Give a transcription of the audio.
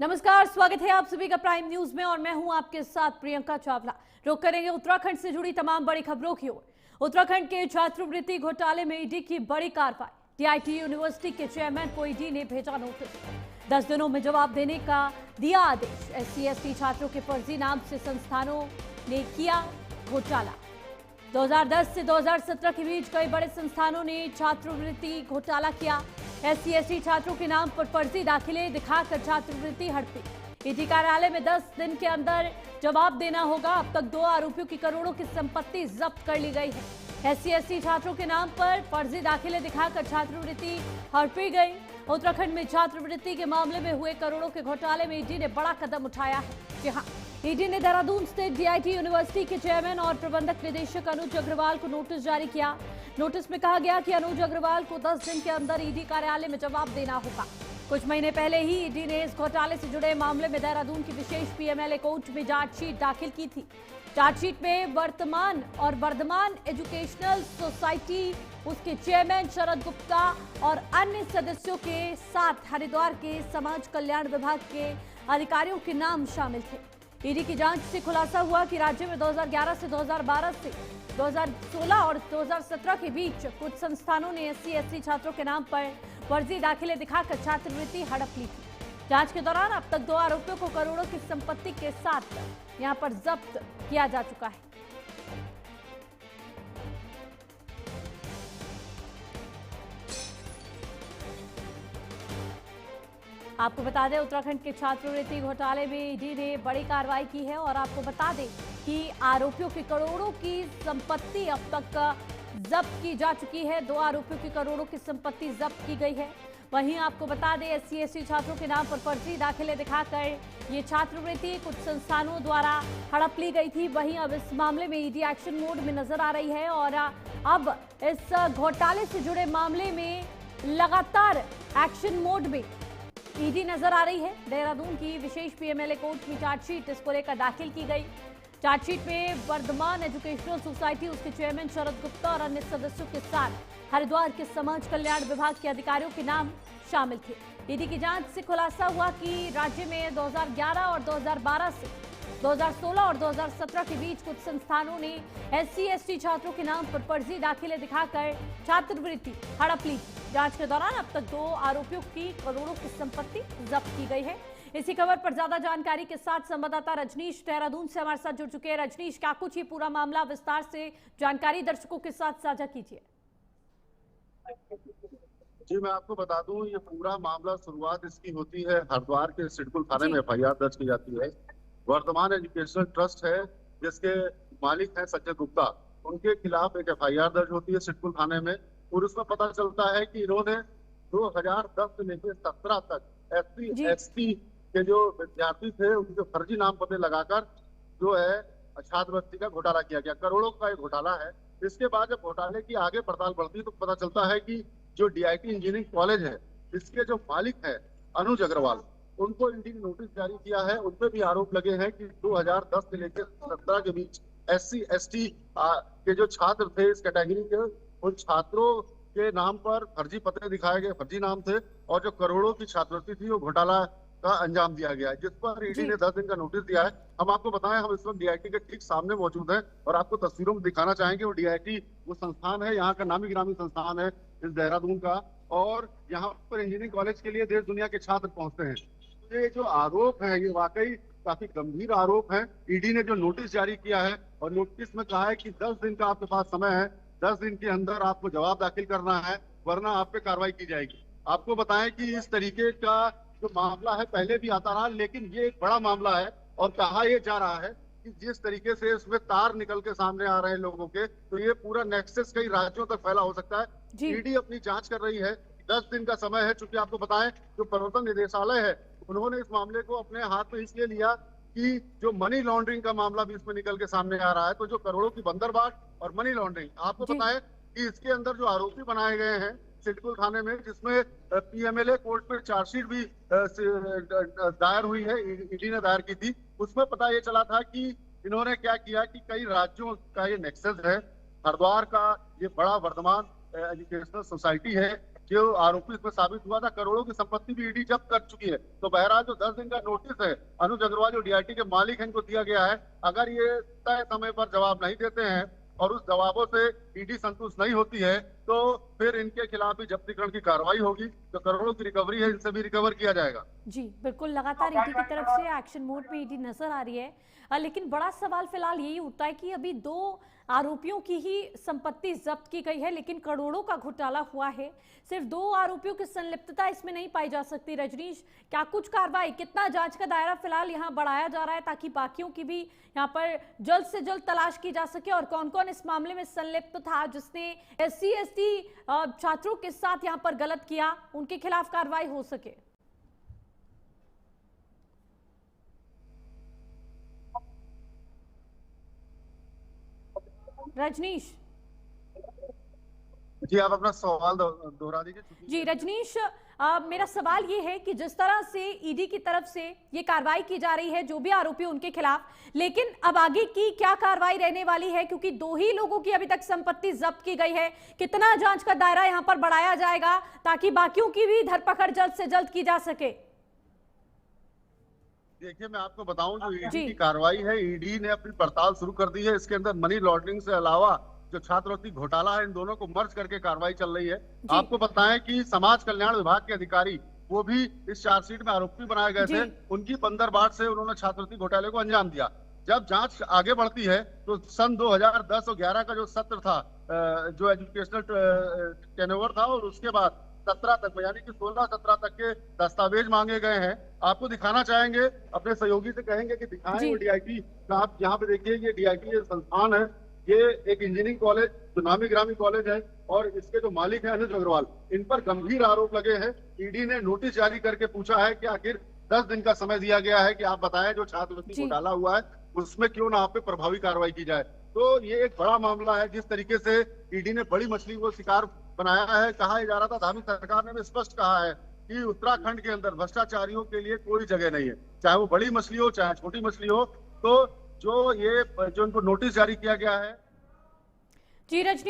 नमस्कार, स्वागत है आप सभी का प्राइम न्यूज में और मैं हूं आपके साथ प्रियंका चावला। रुक करेंगे उत्तराखंड से जुड़ी तमाम बड़ी खबरों की ओर। उत्तराखंड के छात्रवृत्ति घोटाले में ईडी की बड़ी कार्रवाई। टीआईटी यूनिवर्सिटी के चेयरमैन को ईडी ने भेजा नोटिस। 10 दिनों में जवाब देने का दिया आदेश। SC/ST छात्रों के फर्जी नाम से संस्थानों ने किया घोटाला। 2010 से 2017 के बीच कई बड़े संस्थानों ने छात्रवृत्ति घोटाला किया। SC/ST छात्रों के नाम पर फर्जी दाखिले दिखाकर छात्रवृत्ति हड़पी। ईडी कार्यालय में 10 दिन के अंदर जवाब देना होगा। अब तक 2 आरोपियों की करोड़ों की संपत्ति जब्त कर ली गई है। SC/ST छात्रों के नाम पर फर्जी दाखिले दिखाकर छात्रवृत्ति हड़पी गई। उत्तराखंड में छात्रवृत्ति के मामले में हुए करोड़ों के घोटाले में ईडी ने बड़ा कदम उठाया है। जी हाँ, ईडी ने देहरादून स्थित DIT यूनिवर्सिटी के चेयरमैन और प्रबंधक निदेशक अनुज अग्रवाल को नोटिस जारी किया। नोटिस में कहा गया कि अनुज अग्रवाल को 10 दिन के अंदर ईडी कार्यालय में जवाब देना होगा। कुछ महीने पहले ही ईडी ने इस घोटाले से जुड़े मामले में देहरादून की विशेष PMLA कोर्ट में चार्जशीट दाखिल की थी। चार्जशीट में वर्धमान एजुकेशनल सोसाइटी, उसके चेयरमैन शरद गुप्ता और अन्य सदस्यों के साथ हरिद्वार के समाज कल्याण विभाग के अधिकारियों के नाम शामिल थे। ईडी की जांच से खुलासा हुआ कि राज्य में 2011 से 2012 से 2016 और 2017 के बीच कुछ संस्थानों ने SC/ST छात्रों के नाम पर फर्जी दाखिले दिखाकर छात्रवृत्ति हड़प ली थी। जांच के दौरान अब तक 2 आरोपियों को करोड़ों की संपत्ति के साथ यहां पर जब्त किया जा चुका है। आपको बता दें, उत्तराखंड के छात्रवृत्ति घोटाले में ईडी ने बड़ी कार्रवाई की है और आपको बता दें कि आरोपियों की करोड़ों की संपत्ति अब तक जब्त की जा चुकी है। 2 आरोपियों की करोड़ों की संपत्ति जब्त की गई है। वहीं आपको बता दें, SC/ST छात्रों के नाम पर फर्जी दाखिले दिखाकर ये छात्रवृत्ति कुछ संस्थानों द्वारा हड़प ली गई थी। वहीं अब इस मामले में ईडी एक्शन मोड में नजर आ रही है और अब इस घोटाले से जुड़े मामले में लगातार एक्शन मोड में ईडी नजर आ रही है। देहरादून की विशेष PMLA कोर्ट में चार्जशीट इसको लेकर दाखिल की गई। चार्जशीट में वर्धमान एजुकेशनल सोसाइटी, उसके चेयरमैन शरद गुप्ता और अन्य सदस्यों के साथ हरिद्वार के समाज कल्याण विभाग के अधिकारियों के नाम शामिल थे। ईडी की जांच से खुलासा हुआ कि राज्य में 2011 और 2012 से 2016 और 2017 के बीच कुछ संस्थानों ने SC/ST छात्रों के नाम पर फर्जी दाखिले दिखाकर छात्रवृत्ति हड़प ली। जांच के दौरान अब तक 2 आरोपियों की करोड़ों की संपत्ति जब्त की गई है। इसी खबर पर ज्यादा जानकारी के साथ संवाददाता रजनीश देहरादून से हमारे साथ जुड़ चुके हैं। रजनीश, क्या कुछ ये पूरा मामला विस्तार से जानकारी दर्शकों के साथ साझा कीजिए। जी, मैं आपको बता दूं, ये पूरा मामला शुरुआत इसकी होती है हरिद्वार के सिडकुल थाने में FIR दर्ज की जाती है। वर्धमान एजुकेशनल ट्रस्ट है जिसके मालिक हैं संजय गुप्ता, उनके खिलाफ एक FIR दर्ज होती है सिडकुल थाने में और उसमें पता चलता है कि इन्होंने 2010 से लेकर 17 तक SC/ST के जो विद्यार्थी थे उनके फर्जी नाम पते लगाकर जो है छात्रवृत्ति का घोटाला किया गया। करोड़ों का एक घोटाला है। इसके बाद जब घोटाले की आगे पड़ताल बढ़ती तो पता चलता है कि जो DIT इंजीनियरिंग कॉलेज है, इसके जो मालिक है अनुज अग्रवाल, उनको ईडी ने नोटिस जारी किया है। उनपे भी आरोप लगे हैं कि 2010 से लेकर 17 के बीच SC/ST के जो छात्र थे इस कैटेगरी के, उन छात्रों के नाम पर फर्जी पत्र दिखाए गए, फर्जी नाम थे और जो करोड़ों की छात्रवृत्ति थी वो घोटाला का अंजाम दिया गया है, जिस पर ईडी ने 10 दिन का नोटिस दिया है। हम आपको बताएं, हम इस वक्त DIT के ठीक सामने मौजूद हैं और आपको तस्वीरों में दिखाना चाहेंगे। वो DIT वो संस्थान है, यहाँ का नामी गिरामी संस्थान है इस देहरादून का, और यहाँ पर इंजीनियरिंग कॉलेज के लिए देश दुनिया के छात्र पहुंचते हैं। ये जो आरोप है ये वाकई काफी गंभीर आरोप है। ईडी ने जो नोटिस जारी किया है और नोटिस में कहा है कि 10 दिन का आपके पास समय है, 10 दिन के अंदर आपको जवाब दाखिल करना है वरना आप पे कार्रवाई की जाएगी। आपको बताएं कि इस तरीके का जो मामला है पहले भी आता रहा, लेकिन ये एक बड़ा मामला है और कहा यह जा रहा है कि जिस तरीके से इसमें तार निकल के सामने आ रहे हैं लोगों के, तो ये पूरा नेक्सस कई राज्यों तक फैला हो सकता है। ईडी अपनी जांच कर रही है। 10 दिन का समय है। चूंकि आपको बताएं, जो प्रवर्तन निदेशालय है उन्होंने इस मामले को अपने हाथ में इसलिए लिया कि जो मनी लॉन्ड्रिंग का मामला भी इसमें निकल के सामने आ रहा है, तो जो करोड़ों की बंदरबाट और मनी लॉन्ड्रिंग, आपको बताएं कि इसके अंदर जो आरोपी बनाए गए हैं सिडकुल थाने में, जिसमें PMLA कोर्ट में चार्जशीट भी दायर हुई है, ईडी ने दायर की थी, उसमें पता ये चला था कि इन्होंने क्या किया कि कई राज्यों का ये नेक्सस है। हरिद्वार का ये बड़ा वर्धमान एजुकेशनल सोसाइटी है, जो आरोपी इसमें साबित हुआ था, करोड़ों की संपत्ति भी ईडी जब्त कर चुकी है। तो बहरहाल जो 10 दिन का नोटिस है अनुज अग्रवाल जो डीआईटी के मालिक हैं इनको दिया गया है, अगर ये तय समय पर जवाब नहीं देते हैं और उस जवाबों से ईडी संतुष्ट नहीं होती है तो फिर इनके खिलाफ भी जब्तीकरण की कार्रवाई होगी। जो करोड़ों की रिकवरी है इनसे भी रिकवर किया जाएगा। जी बिल्कुल, लगातार ईडी की तरफ से एक्शन मोड में ईडी नजर आ रही है। लेकिन बड़ा सवाल फिलहाल यही उठता है कि अभी 2 आरोपियों की ही संपत्ति जब्त की गई है, लेकिन करोड़ों का घोटाला हुआ है। सिर्फ 2 आरोपियों की संलिप्तता इसमें नहीं पाई जा सकती। रजनीश, क्या कुछ कार्रवाई, कितना जांच का दायरा फिलहाल यहाँ बढ़ाया जा रहा है ताकि बाकियों की भी यहाँ पर जल्द से जल्द तलाश की जा सके, और कौन कौन इस मामले में संलिप्त था जिसने SC ST छात्रों के साथ यहाँ पर गलत किया, उनके खिलाफ कार्रवाई हो सके? रजनीश जी आप अपना सवाल दोहरा दीजिए। जी रजनीश, मेरा सवाल ये है कि जिस तरह से ईडी की तरफ से ये कार्रवाई की जा रही है, जो भी आरोपी उनके खिलाफ, लेकिन अब आगे की क्या कार्रवाई रहने वाली है? क्योंकि 2 ही लोगों की अभी तक संपत्ति जब्त की गई है। कितना जांच का दायरा यहां पर बढ़ाया जाएगा ताकि बाकियों की भी धरपकड़ जल्द से जल्द की जा सके? देखिए मैं आपको बताऊं, जो ईडी की कार्रवाई है, ईडी ने अपनी पड़ताल शुरू कर दी है। इसके अंदर मनी लॉन्ड्रिंग से अलावा जो छात्रवृत्ति घोटाला है, इन दोनों को मर्ज करके कार्रवाई चल रही है। आपको बताएं कि समाज कल्याण विभाग के अधिकारी वो भी इस चार्जशीट में आरोपी बनाए गए थे। उनकी बंदरबाट से उन्होंने छात्रवृत्ति घोटाले को अंजाम दिया। जब जांच आगे बढ़ती है तो सन 2010 और 11 का जो सत्र था, जो एजुकेशनल टेनओवर था, और उसके बाद 17 तक, यानी कि 16-17 तक के दस्तावेज मांगे गए हैं। आपको दिखाना चाहेंगे, अपने सहयोगी से कहेंगे कि दिखाएं वो डीआईटी। आप यहाँ पे देखिए, ये डीआईटी संस्थान है, ये एक इंजीनियरिंग कॉलेज, जो नामी ग्रामी कॉलेज है, और इसके जो मालिक है अनुज अग्रवाल, इन पर गंभीर आरोप लगे हैं। ईडी ने नोटिस जारी करके पूछा है कि आखिर 10 दिन का समय दिया गया है कि आप बताएं जो छात्रवृत्ति घोटाला हुआ है उसमें क्यों ना आप पे प्रभावी कार्रवाई की जाए। तो ये एक बड़ा मामला है। जिस तरीके से ईडी ने बड़ी मछली को शिकार बनाया है, कहा जा रहा था, धामी सरकार ने भी स्पष्ट कहा है कि उत्तराखंड के अंदर भ्रष्टाचारियों के लिए कोई जगह नहीं है, चाहे वो बड़ी मछली हो चाहे छोटी मछली हो। तो जो इनको नोटिस जारी किया गया है। जी रजनी